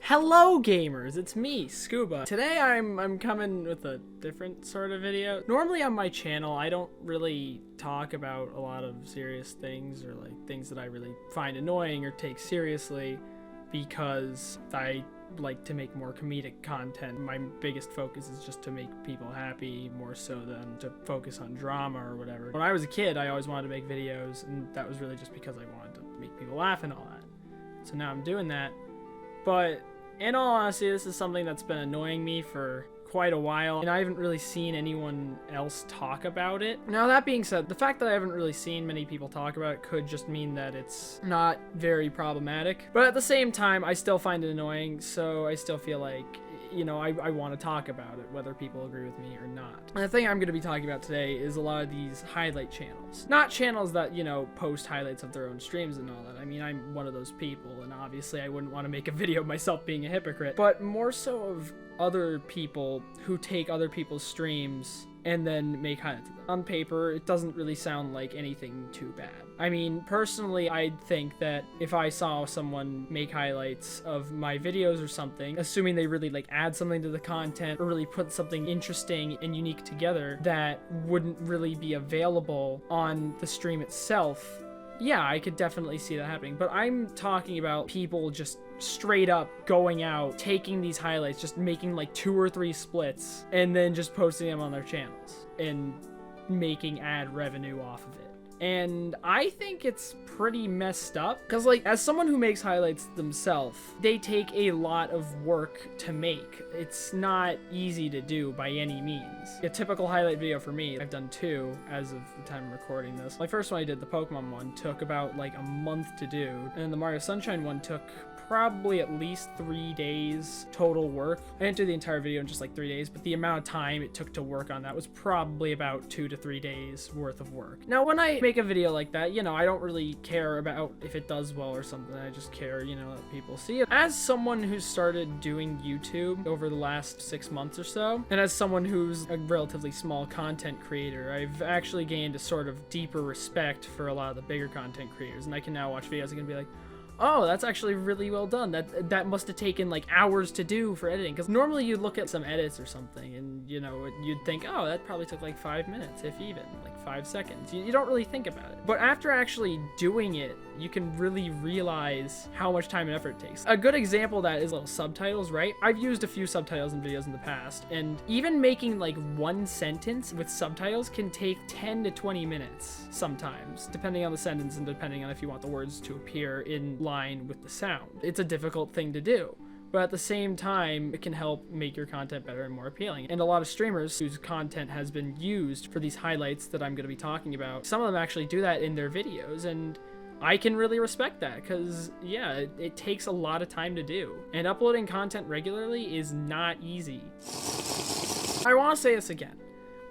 Hello gamers, it's me, Scuba. Today I'm coming with a different sort of video. Normally on my channel I don't really talk about a lot of serious things or like things that I really find annoying or take seriously because I like to make more comedic content. My biggest focus is just to make people happy more so than to focus on drama or whatever. When I was a kid I always wanted to make videos, and that was really just because I wanted to make people laugh and all that. So now I'm doing that. But in all honesty, this is something that's been annoying me for quite a while, and I haven't really seen anyone else talk about it. Now, that being said, the fact that I haven't really seen many people talk about it could just mean that it's not very problematic. But at the same time, I still find it annoying, so I still feel like, you know, I want to talk about it, whether people agree with me or not. And the thing I'm going to be talking about today is a lot of these highlight channels. Not channels that, you know, post highlights of their own streams and all that. I mean, I'm one of those people, and obviously I wouldn't want to make a video of myself being a hypocrite. But more so of other people who take other people's streams and then make highlights of them. On paper, it doesn't really sound like anything too bad. I mean, personally, I think that if I saw someone make highlights of my videos or something, assuming they really like add something to the content or really put something interesting and unique together that wouldn't really be available on the stream itself, yeah, I could definitely see that happening. But I'm talking about people just straight up going out, taking these highlights, just making like 2 or 3 splits, and then just posting them on their channels and making ad revenue off of it. And I think it's pretty messed up because, like, as someone who makes highlights themselves, they take a lot of work to make. It's not easy to do by any means. A typical highlight video for me, I've done 2 as of the time I'm recording this. My first one I did, the Pokemon one, took about like a month to do, and the Mario Sunshine one took probably at least 3 days total work. I didn't do the entire video in just like 3 days, but the amount of time it took to work on that was probably about 2 to 3 days worth of work. Now, when I make a video like that, you know, I don't really care about if it does well or something. I just care, you know, that people see it. As someone who's started doing YouTube over the last 6 months or so, and as someone who's a relatively small content creator, I've actually gained a sort of deeper respect for a lot of the bigger content creators, and I can now watch videos and can be like, oh, that's actually really well done. That must have taken like hours to do for editing. Because normally you'd look at some edits or something and, you know, you'd think, oh, that probably took like 5 minutes, if even, like 5 seconds. You don't really think about it. But after actually doing it, you can really realize how much time and effort it takes. A good example of that is little subtitles, right? I've used a few subtitles in videos in the past, and even making like 1 sentence with subtitles can take 10 to 20 minutes sometimes, depending on the sentence and depending on if you want the words to appear in line with the sound. It's a difficult thing to do, but at the same time, it can help make your content better and more appealing. And a lot of streamers whose content has been used for these highlights that I'm going to be talking about, some of them actually do that in their videos, and I can really respect that because, yeah, it takes a lot of time to do. And uploading content regularly is not easy. I want to say this again.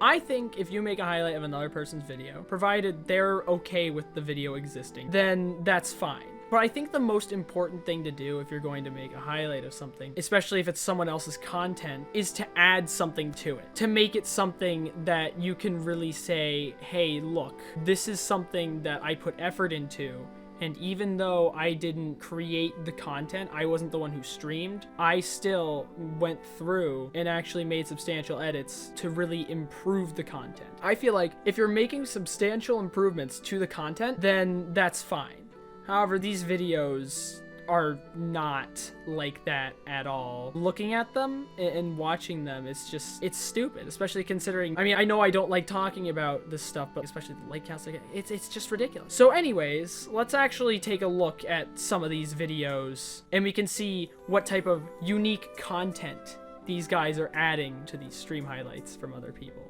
I think if you make a highlight of another person's video, provided they're okay with the video existing, then that's fine. But I think the most important thing to do if you're going to make a highlight of something, especially if it's someone else's content, is to add something to it. To make it something that you can really say, hey, look, this is something that I put effort into. And even though I didn't create the content, I wasn't the one who streamed, I still went through and actually made substantial edits to really improve the content. I feel like if you're making substantial improvements to the content, then that's fine. However, these videos are not like that at all. Looking at them and watching them, it's stupid, especially considering, I mean, I know I don't like talking about this stuff, but especially the like counts, it's just ridiculous. So anyways, let's actually take a look at some of these videos and we can see what type of unique content these guys are adding to these stream highlights from other people.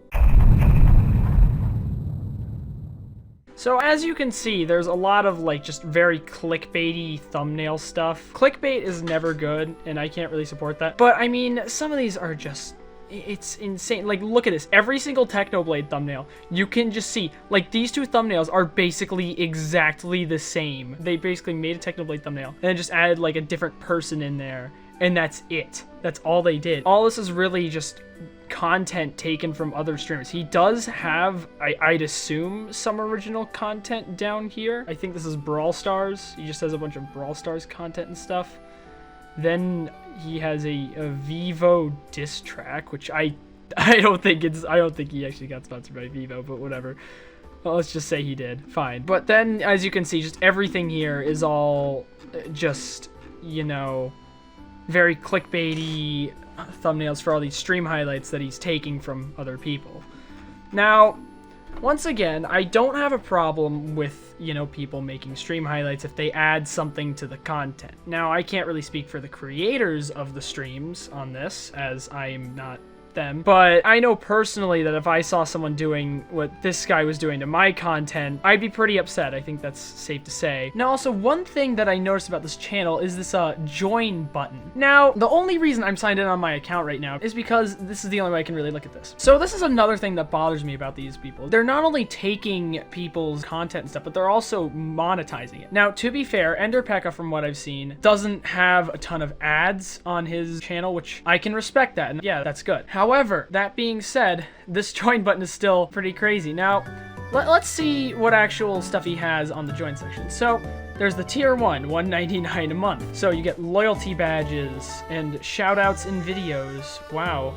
So as you can see, there's a lot of like just very clickbaity thumbnail stuff. Clickbait is never good, and I can't really support that. But I mean, some of these are just, it's insane. Like, look at this. Every single Technoblade thumbnail, you can just see, like, these 2 thumbnails are basically exactly the same. They basically made a Technoblade thumbnail and then just added like a different person in there. And that's it. That's all they did. All this is really just content taken from other streamers. He does have, I'd assume, some original content down here. I think this is Brawl Stars. He just has a bunch of Brawl Stars content and stuff. Then he has a Vivo diss track, which I don't think he actually got sponsored by Vivo, but whatever. Well, let's just say he did. Fine. But then, as you can see, just everything here is all just, you know, very clickbaity thumbnails for all these stream highlights that he's taking from other people. Now, once again, I don't have a problem with, you know, people making stream highlights if they add something to the content. Now, I can't really speak for the creators of the streams on this, as I am not them, but I know personally that if I saw someone doing what this guy was doing to my content, I'd be pretty upset. I think that's safe to say. Now, also, one thing that I noticed about this channel is this join button. Now, the only reason I'm signed in on my account right now is because this is the only way I can really look at this. So this is another thing that bothers me about these people. They're not only taking people's content and stuff, but they're also monetizing it. Now, to be fair, Enderpekka, from what I've seen, doesn't have a ton of ads on his channel, which I can respect that, and yeah, that's good. However, that being said, this join button is still pretty crazy. Now, let's see what actual stuff he has on the join section. So, there's the tier 1, $1.99 a month. So you get loyalty badges and shoutouts in videos. Wow.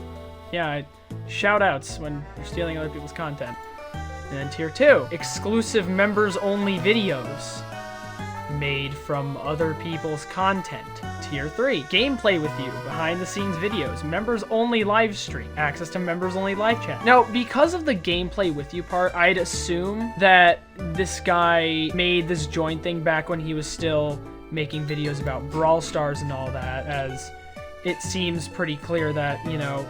Yeah, shoutouts when you're stealing other people's content. And then tier 2, exclusive members only videos made from other people's content. Tier 3, gameplay with you, behind the scenes videos, members only live stream, access to members only live chat. Now, because of the gameplay with you part, I'd assume that this guy made this join thing back when he was still making videos about Brawl Stars and all that, as it seems pretty clear that, you know,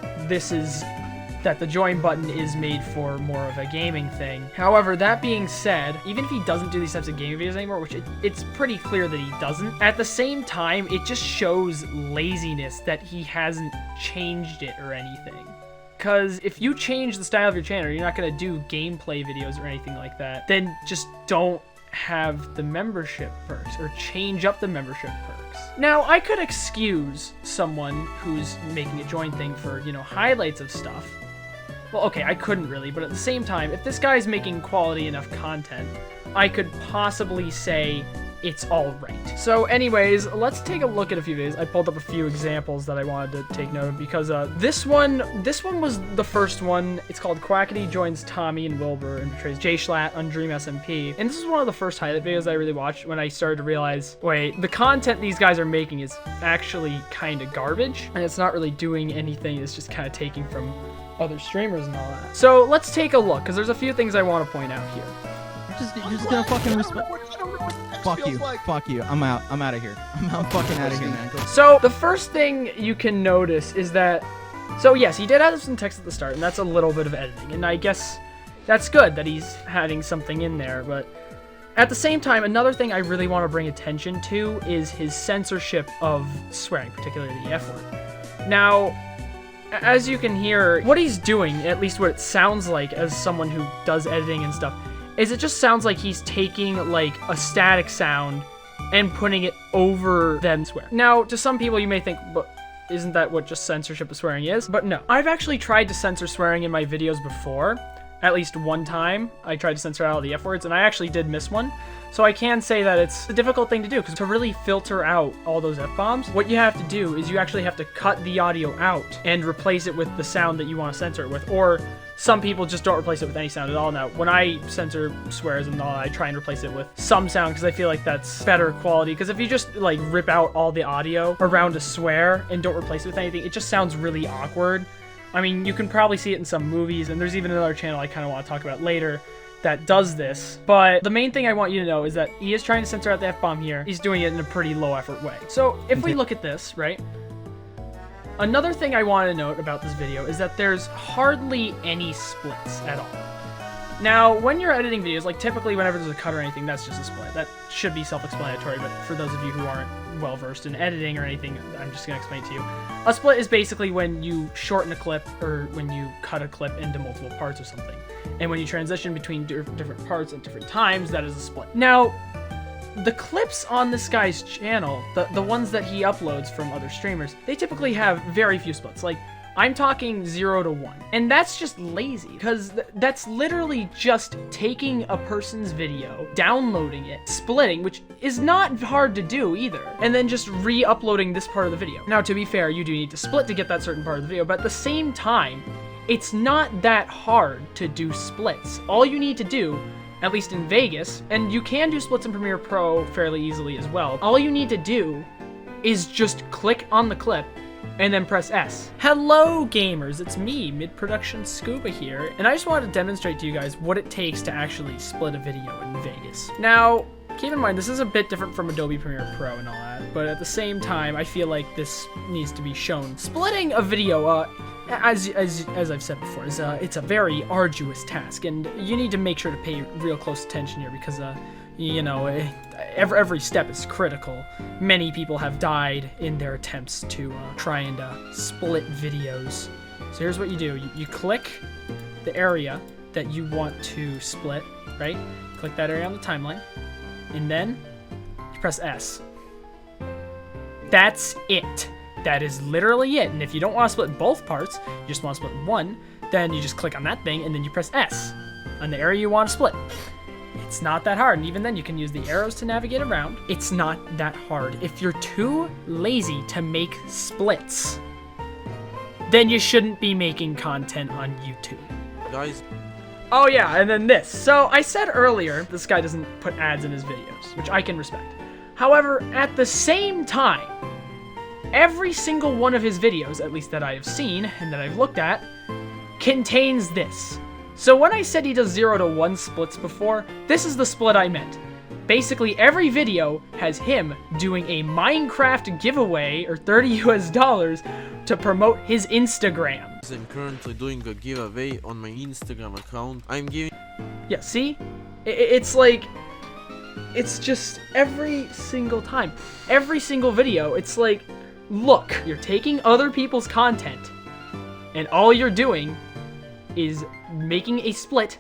that the join button is made for more of a gaming thing. However, that being said, even if he doesn't do these types of gaming videos anymore, which it's pretty clear that he doesn't, at the same time, it just shows laziness that he hasn't changed it or anything. Because if you change the style of your channel, you're not going to do gameplay videos or anything like that, then just don't have the membership perks or change up the membership perks. Now, I could excuse someone who's making a join thing for, you know, highlights of stuff. Well, okay, I couldn't really, but at the same time, if this guy's making quality enough content, I could possibly say it's all right. So anyways, let's take a look at a few videos. I pulled up a few examples that I wanted to take note of because this one was the first one. It's called Quackity Joins Tommy and Wilbur and betrays Jay Schlatt on Dream SMP. And this is one of the first highlight videos I really watched when I started to realize, wait, the content these guys are making is actually kind of garbage, and it's not really doing anything. It's just kind of taking from other streamers and all that. So let's take a look, because there's a few things I want to point out here. You're just gonna fucking respect. Fuck you. I'm out of here. I'm fucking out of here, man. So the first thing you can notice is that, so yes, he did add some text at the start, and that's a little bit of editing, and I guess that's good that he's adding something in there, but at the same time, another thing I really want to bring attention to is his censorship of swearing, particularly the F word. Now, as you can hear, what he's doing, at least what it sounds like as someone who does editing and stuff, is it just sounds like he's taking like a static sound and putting it over them swear. Now, to some people you may think, but isn't that what just censorship of swearing is? But no. I've actually tried to censor swearing in my videos before. At least one time, I tried to censor out all the F words, and I actually did miss one. So I can say that it's a difficult thing to do, because to really filter out all those F-bombs, what you have to do is you actually have to cut the audio out and replace it with the sound that you want to censor it with, or some people just don't replace it with any sound at all. Now, when I censor swears and all, I try and replace it with some sound, because I feel like that's better quality, because if you just, like, rip out all the audio around a swear and don't replace it with anything, it just sounds really awkward. I mean, you can probably see it in some movies, and there's even another channel I kind of want to talk about later that does this. But the main thing I want you to know is that he is trying to censor out the F-bomb here. He's doing it in a pretty low-effort way. So if we look at this, right? Another thing I want to note about this video is that there's hardly any splits at all. Now, when you're editing videos, like typically whenever there's a cut or anything, that's just a split. That should be self-explanatory, but for those of you who aren't well-versed in editing or anything, I'm just going to explain it to you. A split is basically when you shorten a clip or when you cut a clip into multiple parts or something. And when you transition between different parts at different times, that is a split. Now, the clips on this guy's channel, the ones that he uploads from other streamers, they typically have very few splits. Like, I'm talking 0 to 1. And that's just lazy, because that's literally just taking a person's video, downloading it, splitting, which is not hard to do either, and then just re-uploading this part of the video. Now, to be fair, you do need to split to get that certain part of the video, but at the same time, it's not that hard to do splits. All you need to do, at least in Vegas, and you can do splits in Premiere Pro fairly easily as well, all you need to do is just click on the clip and then press S. Hello gamers, it's me, mid-production Scuba here, and I just wanted to demonstrate to you guys what it takes to actually split a video in Vegas. Now, keep in mind, this is a bit different from Adobe Premiere Pro and all that, but at the same time, I feel like this needs to be shown. Splitting a video, as I've said before, it's a very arduous task, and you need to make sure to pay real close attention here because, you know, every step is critical. Many people have died in their attempts to try and split videos. So here's what you do. You click the area that you want to split, right? Click that area on the timeline, and then you press S. That's it. That is literally it. And if you don't want to split both parts, you just want to split one, then you just click on that thing, and then you press S on the area you want to split. It's not that hard, and even then you can use the arrows to navigate around. It's not that hard. If you're too lazy to make splits, then you shouldn't be making content on YouTube. Guys. Oh yeah, and then this. So I said earlier, this guy doesn't put ads in his videos, which I can respect. However, at the same time, every single one of his videos, at least that I have seen and that I've looked at, contains this. So when I said he does 0 to 1 splits before, this is the split I meant. Basically, every video has him doing a Minecraft giveaway, or $30 US, to promote his Instagram. I'm currently doing a giveaway on my Instagram account. I'm giving... Yeah, see? It's like... It's just every single time. Every single video, it's like, look, you're taking other people's content, and all you're doing is making a split,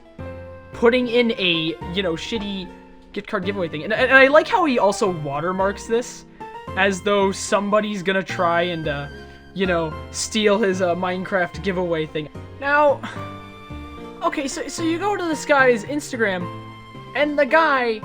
putting in a, you know, shitty gift card giveaway thing. And I like how he also watermarks this, as though somebody's gonna try and, you know, steal his Minecraft giveaway thing. Now, okay, so you go to this guy's Instagram, and the guy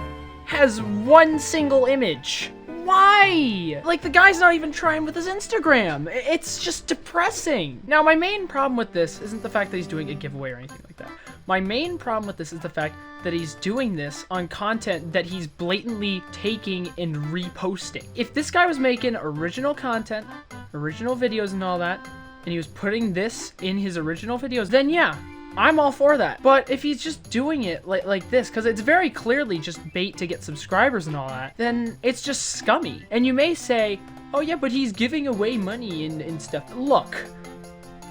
has one single image. Why? Like, the guy's not even trying with his Instagram. It's just depressing. Now, my main problem with this isn't the fact that he's doing a giveaway or anything like that. My main problem with this is the fact that he's doing this on content that he's blatantly taking and reposting. If this guy was making original content, original videos and all that, and he was putting this in his original videos, then yeah, I'm all for that. But if he's just doing it like this, because it's very clearly just bait to get subscribers and all that, then it's just scummy. And you may say, oh yeah, but he's giving away money and stuff. Look,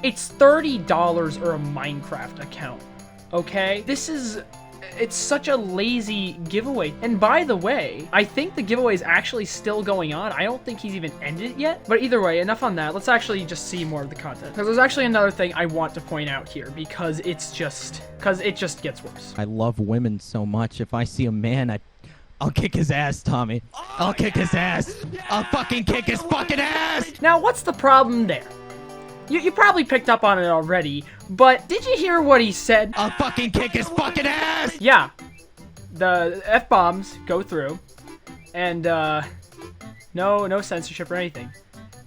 it's $30 or a Minecraft account, okay? It's such a lazy giveaway. And by the way, I think the giveaway is actually still going on. I don't think he's even ended it yet. But either way, enough on that. Let's actually just see more of the content. Because there's actually another thing I want to point out here, because it just gets worse. I love women so much. If I see a man, I'll kick his ass, Tommy. I'll kick his ass. I'll fucking kick his fucking ass. Now, what's the problem there? You probably picked up on it already, but did you hear what he said? I'll fucking kick his fucking ass! Yeah. The F-bombs go through, and, no censorship or anything.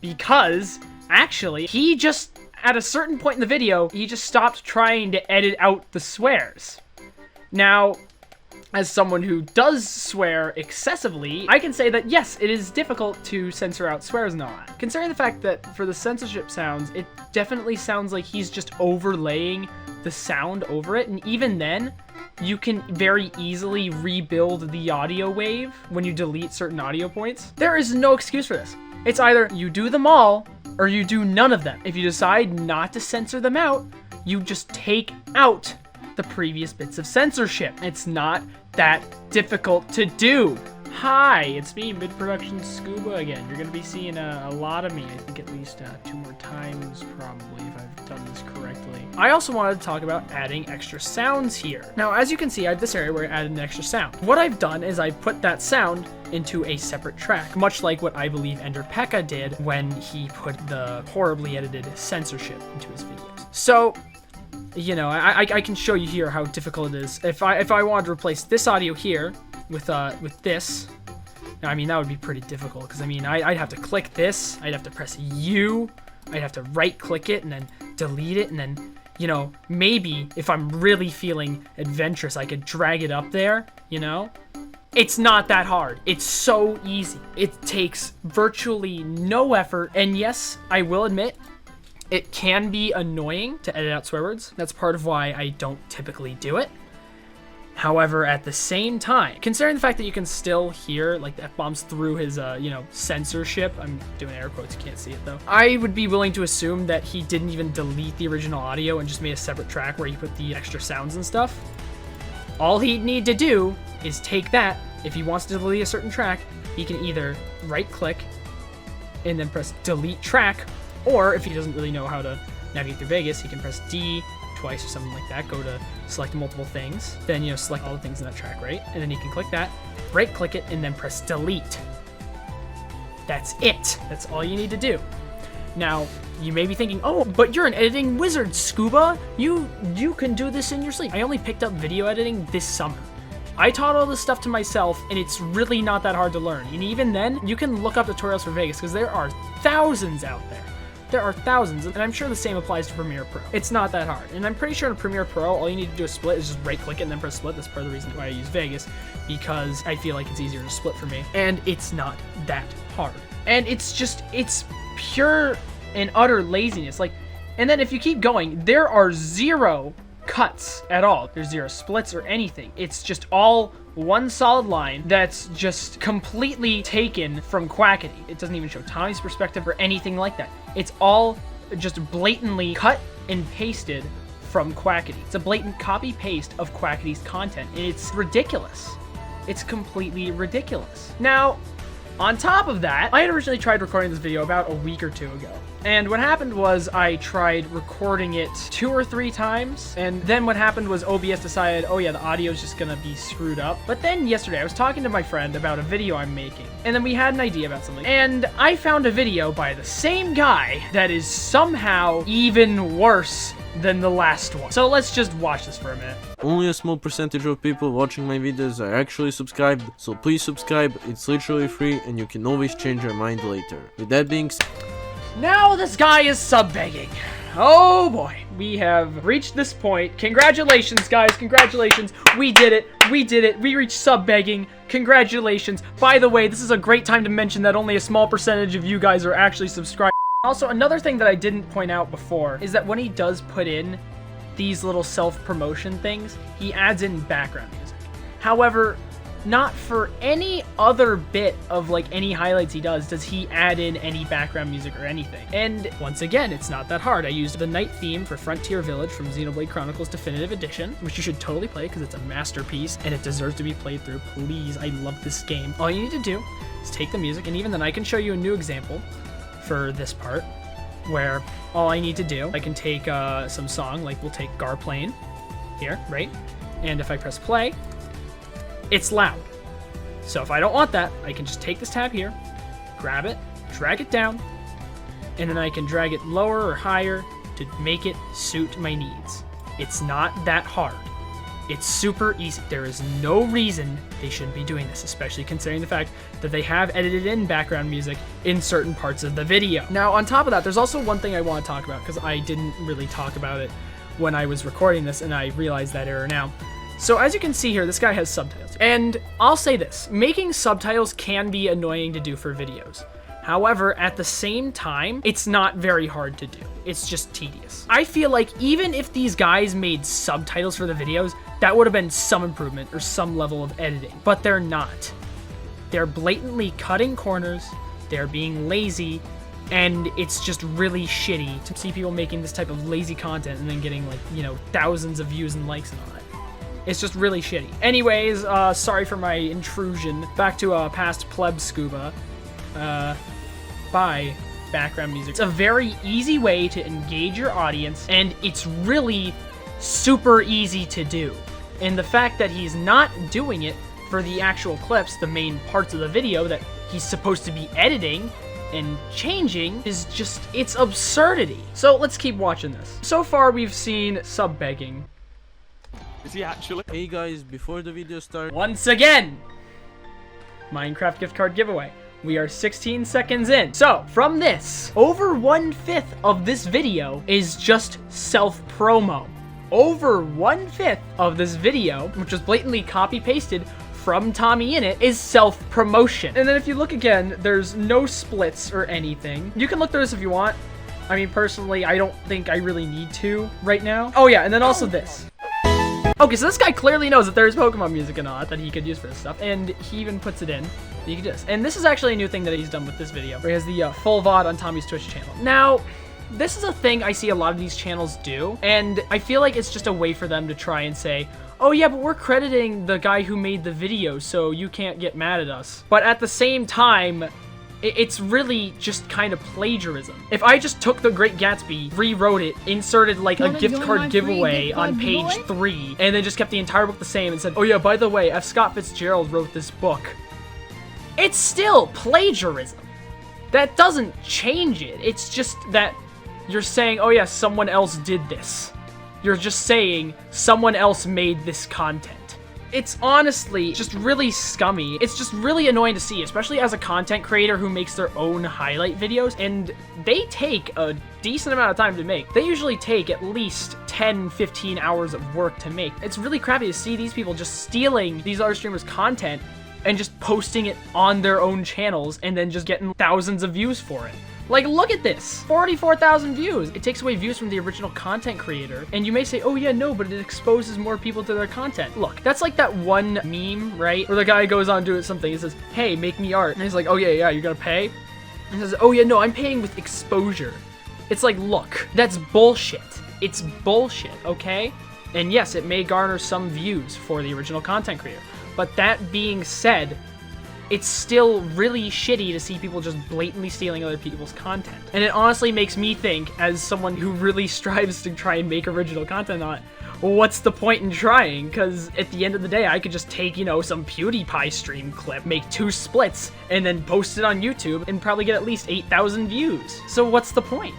Because, actually, he just, at a certain point in the video, he just stopped trying to edit out the swears. Now, as someone who does swear excessively, I can say that yes, it is difficult to censor out swears and all that. Considering the fact that for the censorship sounds, it definitely sounds like he's just overlaying the sound over it, and even then, you can very easily rebuild the audio wave when you delete certain audio points. There is no excuse for this. It's either you do them all, or you do none of them. If you decide not to censor them out, you just take out the previous bits of censorship. It's not that difficult to do. Hi, it's me, mid-production Scuba again. You're gonna be seeing a lot of me, I think at least 2 more times probably, if I've done this correctly. I also wanted to talk about adding extra sounds here. Now, as you can see, I have this area where I added an extra sound. What I've done is I put that sound into a separate track, much like what I believe Ender Pekka did when he put the horribly edited censorship into his videos. So, you know, I can show you here how difficult it is. If I wanted to replace this audio here with this, I mean, that would be pretty difficult, because I mean, I'd have to click this, I'd have to press U, I'd have to right click it and then delete it, and then, you know, maybe if I'm really feeling adventurous, I could drag it up there, you know? It's not that hard. It's so easy. It takes virtually no effort, and yes, I will admit, it can be annoying to edit out swear words. That's part of why I don't typically do it. However, at the same time, considering the fact that you can still hear like the F-bombs through his, you know, censorship, I'm doing air quotes, you can't see it though, I would be willing to assume that he didn't even delete the original audio and just made a separate track where he put the extra sounds and stuff. All he'd need to do is take that. If he wants to delete a certain track, he can either right click and then press delete track, or if he doesn't really know how to navigate through Vegas, he can press D twice or something like that, go to select multiple things, then, you know, select all the things in that track, right? And then you can click that, right click it, and then press delete. That's it. That's all you need to do. Now, you may be thinking, oh, but you're an editing wizard, Scuba. You can do this in your sleep. I only picked up video editing this summer. I taught all this stuff to myself, and it's really not that hard to learn. And even then, you can look up tutorials for Vegas, because there are thousands out there. There are thousands, and I'm sure the same applies to Premiere Pro. It's not that hard, and I'm pretty sure in Premiere Pro, all you need to do is split, is just right-click it and then press split. That's part of the reason why I use Vegas, because I feel like it's easier to split for me, and it's not that hard. And it's just, it's pure and utter laziness. Like, and then if you keep going, there are 0 cuts at all. There's 0 splits or anything. It's just all one solid line that's just completely taken from Quackity. It doesn't even show Tommy's perspective or anything like that. It's all just blatantly cut and pasted from Quackity. It's a blatant copy-paste of Quackity's content, and it's ridiculous. It's completely ridiculous. Now, on top of that, I had originally tried recording this video about a week or 2 ago. And what happened was I tried recording it 2 or 3 times, and then what happened was OBS decided, oh yeah, the audio is just gonna be screwed up. But then yesterday I was talking to my friend about a video I'm making, and then we had an idea about something, and I found a video by the same guy that is somehow even worse than the last one. So let's just watch this for a minute. Only a small percentage of people watching my videos are actually subscribed, so please subscribe, it's literally free and you can always change your mind later. With that being said, now this guy is sub-begging. Oh boy, we have reached this point. Congratulations, guys, congratulations. We did it, we did it. We reached sub-begging. Congratulations. By the way, this is a great time to mention that only a small percentage of you guys are actually subscribed. Also, another thing that I didn't point out before is that when he does put in these little self-promotion things, he adds in background music. However, not for any other bit of like any highlights he does he add in any background music or anything. And once again, it's not that hard. I used the night theme for Frontier Village from Xenoblade Chronicles Definitive Edition, which you should totally play because it's a masterpiece and it deserves to be played through. Please, I love this game. All you need to do is take the music, and even then I can show you a new example for this part where all I need to do, I can take some song, like we'll take Garplane here, right? And if I press play, it's loud. So if I don't want that, I can just take this tab here, grab it, drag it down, and then I can drag it lower or higher to make it suit my needs. It's not that hard. It's super easy. There is no reason they shouldn't be doing this, especially considering the fact that they have edited in background music in certain parts of the video. Now, on top of that, there's also one thing I want to talk about, because I didn't really talk about it when I was recording this, and I realized that error now. So as you can see here, this guy has subtitles. And I'll say this, making subtitles can be annoying to do for videos. However, at the same time, it's not very hard to do. It's just tedious. I feel like even if these guys made subtitles for the videos, that would have been some improvement or some level of editing, but they're not. They're blatantly cutting corners, they're being lazy, and it's just really shitty to see people making this type of lazy content and then getting, like, you know, thousands of views and likes and all that. It's just really shitty. Anyways, sorry for my intrusion. Back to past pleb scuba. Bye. Background music. It's a very easy way to engage your audience, and it's really super easy to do. And the fact that he's not doing it for the actual clips, the main parts of the video that he's supposed to be editing and changing, is just, it's absurdity. So let's keep watching this. So far we've seen sub begging. Is he actually? Hey guys, before the video starts, Once again, Minecraft gift card giveaway. We are 16 seconds in. So, from this, over 1/5 of this video is just self-promo. Over 1/5 of this video, which was blatantly copy-pasted from Tommy in it, is self-promotion. And then if you look again, there's no splits or anything. You can look through this if you want. I mean, personally, I don't think I really need to right now. Oh yeah, and then also this. Okay, so this guy clearly knows that there's Pokemon music and all that he could use for this stuff, and he even puts it in. You can do this. And this is actually a new thing that he's done with this video, where he has the full VOD on Tommy's Twitch channel. Now, this is a thing I see a lot of these channels do, and I feel like it's just a way for them to try and say, oh yeah, but we're crediting the guy who made the video, so you can't get mad at us. But at the same time, it's really just kind of plagiarism. If I just took The Great Gatsby, rewrote it, inserted like a gift card giveaway on page 3, and then just kept the entire book the same and said, oh yeah, by the way, F. Scott Fitzgerald wrote this book, it's still plagiarism. That doesn't change it. It's just that you're saying, oh yeah, someone else did this. You're just saying someone else made this content. It's honestly just really scummy. It's just really annoying to see, especially as a content creator who makes their own highlight videos, and they take a decent amount of time to make. They usually take at least 10-15 hours of work to make. It's really crappy to see these people just stealing these other streamers' content and just posting it on their own channels and then just getting thousands of views for it. Like, look at this, 44,000 views. It takes away views from the original content creator. And you may say, oh yeah, no, but it exposes more people to their content. Look, that's like that one meme, right? Where the guy goes on doing something, he says, hey, make me art. And he's like, oh yeah, you're gonna pay? And he says, oh yeah, no, I'm paying with exposure. It's like, look, that's bullshit. It's bullshit, okay? And yes, it may garner some views for the original content creator. But that being said, it's still really shitty to see people just blatantly stealing other people's content. And it honestly makes me think, as someone who really strives to try and make original content on it, well, what's the point in trying? Because at the end of the day, I could just take, you know, some PewDiePie stream clip, make 2 splits, and then post it on YouTube and probably get at least 8,000 views. So what's the point?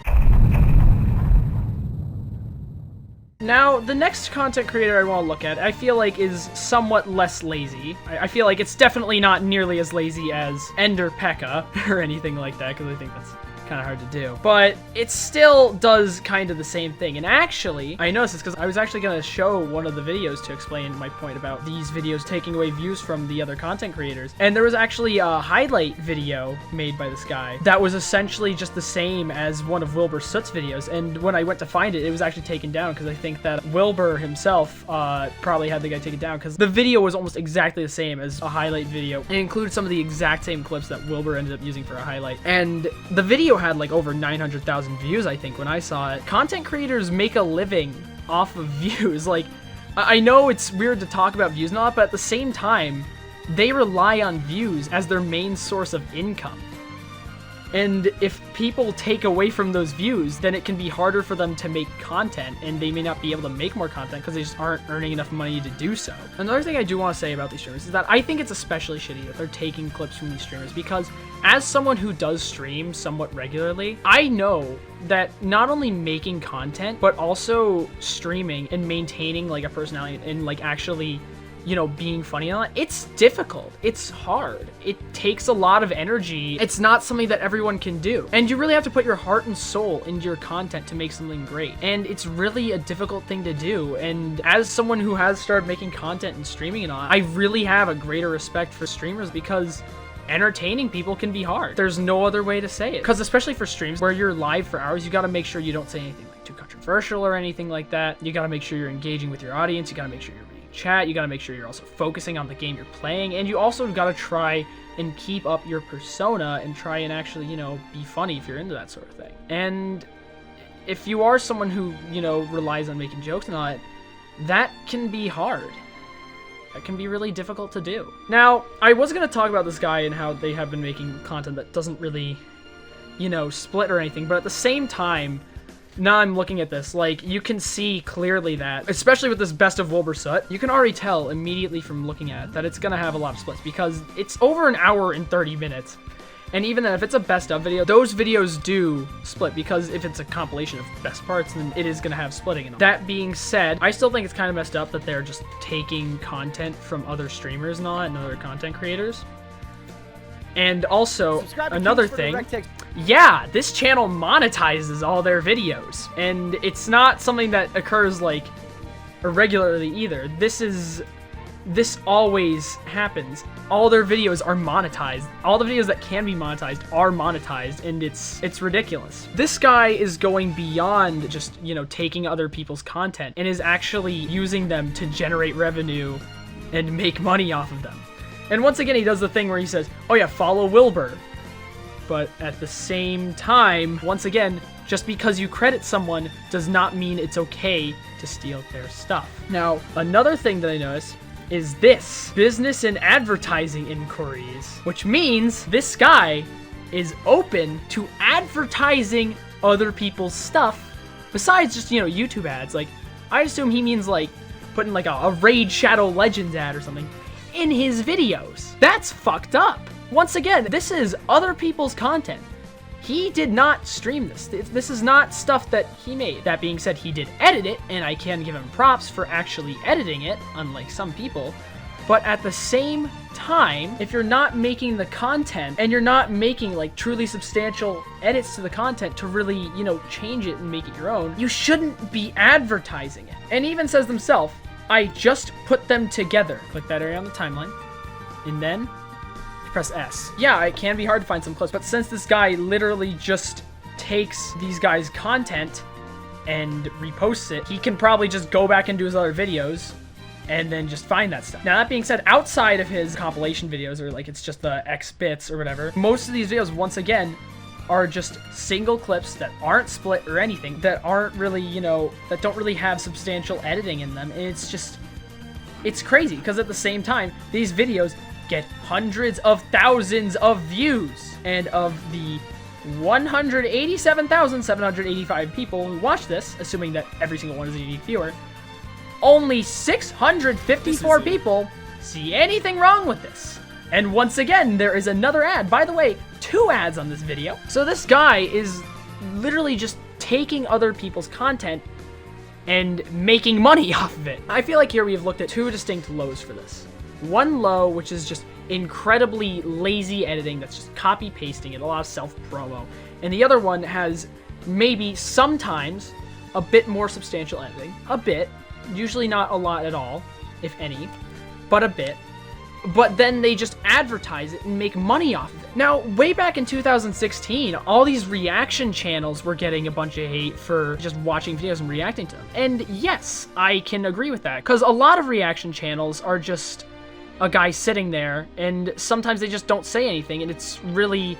Now, the next content creator I want to look at, I feel like is somewhat less lazy. I feel like it's definitely not nearly as lazy as Ender Pekka or anything like that, because I think that's kind of hard to do. But it still does kind of the same thing. And actually, I noticed this because I was actually going to show one of the videos to explain my point about these videos taking away views from the other content creators. And there was actually a highlight video made by this guy that was essentially just the same as one of Wilbur Soot's videos. And when I went to find it, it was actually taken down because I think that Wilbur himself probably had the guy take it down because the video was almost exactly the same as a highlight video. It included some of the exact same clips that Wilbur ended up using for a highlight. And the video had like over 900,000 views, I think, when I saw it. Content creators make a living off of views. Like, I know it's weird to talk about views and all that, but at the same time, they rely on views as their main source of income. And if people take away from those views, then it can be harder for them to make content, and they may not be able to make more content because they just aren't earning enough money to do so. Another thing I do want to say about these streamers is that I think it's especially shitty that they're taking clips from these streamers, because as someone who does stream somewhat regularly, I know that not only making content, but also streaming and maintaining like a personality and like actually, you know, being funny and all that, it's difficult. It's hard. It takes a lot of energy. It's not something that everyone can do. And you really have to put your heart and soul into your content to make something great. And it's really a difficult thing to do. And as someone who has started making content and streaming and all, I really have a greater respect for streamers because entertaining people can be hard. There's no other way to say it. Because especially for streams where you're live for hours, you gotta make sure you don't say anything like too controversial or anything like that. You gotta make sure you're engaging with your audience. You gotta make sure you're reading chat. You gotta make sure you're also focusing on the game you're playing. And you also gotta try and keep up your persona and try and actually, you know, be funny if you're into that sort of thing. And if you are someone who, you know, relies on making jokes and all that, that can be hard. That can be really difficult to do. Now, I was going to talk about this guy and how they have been making content that doesn't really, you know, split or anything, but at the same time, now I'm looking at this, like, you can see clearly that, especially with this Best of Wilbur-Soot, you can already tell immediately from looking at it that it's going to have a lot of splits, because it's over an hour and 30 minutes. And even then, if it's a best of video, those videos do split, because if it's a compilation of best parts, then it is going to have splitting in them. That being said, I still think it's kind of messed up that they're just taking content from other streamers and all that, and other content creators. And also, another thing, yeah, this channel monetizes all their videos, and it's not something that occurs, like, irregularly either. This always happens. All their videos are monetized. All the videos that can be monetized are monetized, and it's ridiculous. This guy is going beyond just, you know, taking other people's content and is actually using them to generate revenue and make money off of them. And once again, he does the thing where he says, oh yeah, follow Wilbur. But at the same time, once again, just because you credit someone does not mean it's okay to steal their stuff. Now, another thing that I noticed is this: business and advertising inquiries, which means this guy is open to advertising other people's stuff besides just, you know, YouTube ads. Like, I assume he means like putting like a Raid Shadow Legends ad or something in his videos. That's fucked up. Once again, this is other people's content. He did not stream this. This is not stuff that he made. That being said, he did edit it, and I can give him props for actually editing it, unlike some people. But at the same time, if you're not making the content, and you're not making, like, truly substantial edits to the content to really, you know, change it and make it your own, you shouldn't be advertising it. And he even says himself, I just put them together. Click that area on the timeline, and then press S. Yeah, it can be hard to find some clips, but since this guy literally just takes these guys' content and reposts it, he can probably just go back and do his other videos and then just find that stuff. Now, that being said, outside of his compilation videos, or like it's just the X bits or whatever, most of these videos, once again, are just single clips that aren't split or anything, that aren't really, you know, that don't really have substantial editing in them. And it's just, it's crazy, because at the same time, these videos get hundreds of thousands of views, and of the 187,785 people who watch this, assuming that every single one is a unique viewer, only 654 people see anything wrong with this. And once again, there is another ad. By the way, 2 ads on this video. So this guy is literally just taking other people's content and making money off of it. I feel like here we have looked at 2 distinct lows for this. One low, which is just incredibly lazy editing, that's just copy pasting it, a lot of self-promo. And the other one has maybe sometimes a bit more substantial editing. A bit. Usually not a lot at all, if any, but a bit. But then they just advertise it and make money off of it. Now, way back in 2016, all these reaction channels were getting a bunch of hate for just watching videos and reacting to them. And yes, I can agree with that, because a lot of reaction channels are just a guy sitting there, and sometimes they just don't say anything, and it's really,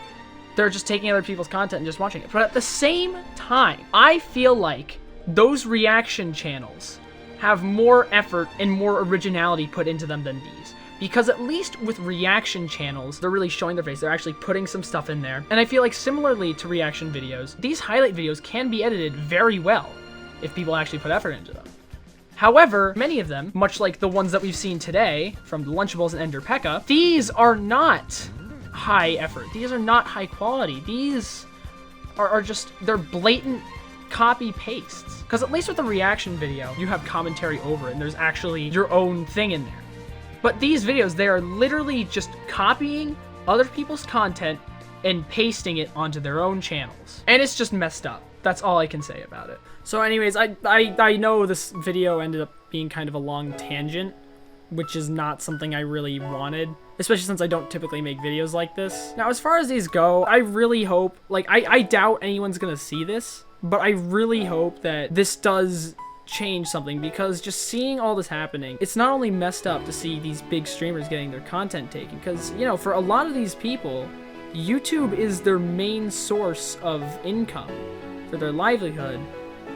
they're just taking other people's content and just watching it. But at the same time, I feel like those reaction channels have more effort and more originality put into them than these. Because at least with reaction channels, they're really showing their face. They're actually putting some stuff in there. And I feel like similarly to reaction videos, these highlight videos can be edited very well if people actually put effort into them. However, many of them, much like the ones that we've seen today from the Lunchables and Ender Pekka, these are not high effort. These are not high quality. These are just, they're blatant copy pastes. Because at least with a reaction video, you have commentary over it, and there's actually your own thing in there. But these videos, they are literally just copying other people's content and pasting it onto their own channels. And it's just messed up. That's all I can say about it. So anyways, I know this video ended up being kind of a long tangent, which is not something I really wanted, especially since I don't typically make videos like this. Now, as far as these go, I really hope, like, I doubt anyone's gonna see this, but I really hope that this does change something, because just seeing all this happening, it's not only messed up to see these big streamers getting their content taken, because, you know, for a lot of these people, YouTube is their main source of income for their livelihood,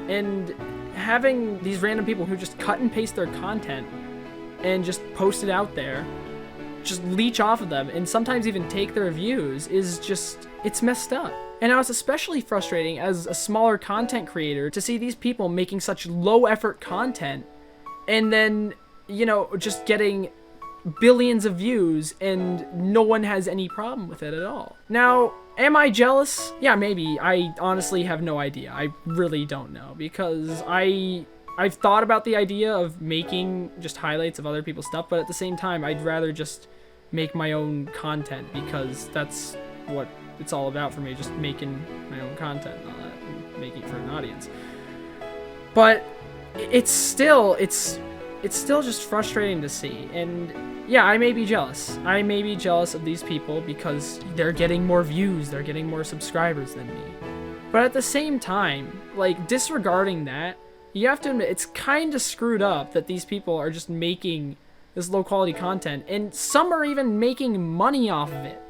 and having these random people who just cut and paste their content and just post it out there, just leech off of them, and sometimes even take their views is just, it's messed up. And now it's especially frustrating as a smaller content creator to see these people making such low effort content and then, you know, just getting billions of views and no one has any problem with it at all. Now, am I jealous? Yeah, maybe. I honestly have no idea. I really don't know, because I've thought about the idea of making just highlights of other people's stuff, but at the same time, I'd rather just make my own content, because that's what it's all about for me, just making my own content and all that, and making it for an audience. But it's still just frustrating to see, and yeah, I may be jealous. I may be jealous of these people because they're getting more views, they're getting more subscribers than me. But at the same time, like, disregarding that, you have to admit, it's kind of screwed up that these people are just making this low-quality content, and some are even making money off of it.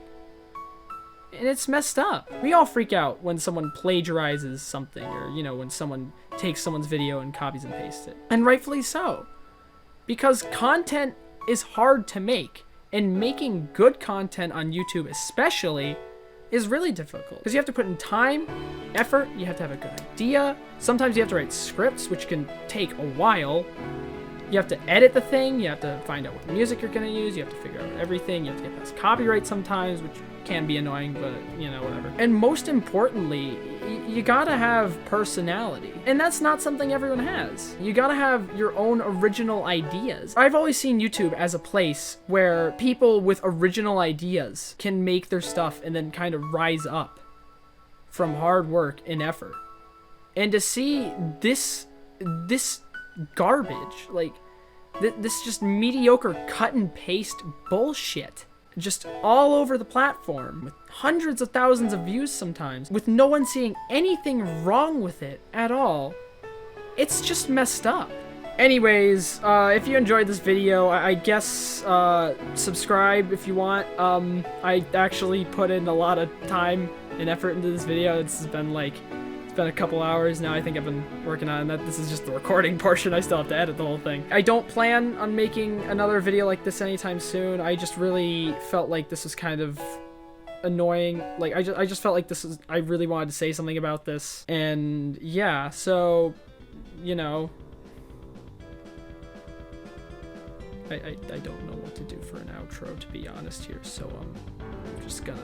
And it's messed up. We all freak out when someone plagiarizes something, or, you know, when someone takes someone's video and copies and pastes it. And rightfully so. Because content is hard to make, and making good content on YouTube especially is really difficult, because you have to put in time, effort, you have to have a good idea, sometimes you have to write scripts, which can take a while, you have to edit the thing, you have to find out what music you're going to use, you have to figure out everything, you have to get past copyright sometimes, which can be annoying, but, you know, whatever. And most importantly, you gotta have personality. And that's not something everyone has. You gotta have your own original ideas. I've always seen YouTube as a place where people with original ideas can make their stuff and then kind of rise up from hard work and effort. And to see this garbage, like, this just mediocre cut and paste bullshit just all over the platform, with hundreds of thousands of views sometimes, with no one seeing anything wrong with it at all, it's just messed up. Anyways, if you enjoyed this video, I guess subscribe if you want. I actually put in a lot of time and effort into this video. This has been like, it's been a couple hours now. I think I've been working on that. This is just the recording portion. I still have to edit the whole thing. I don't plan on making another video like this anytime soon. I just really felt like this was kind of annoying. Like, I just felt like this is, I really wanted to say something about this. And yeah, so, you know, I don't know what to do for an outro, to be honest here. So I'm just gonna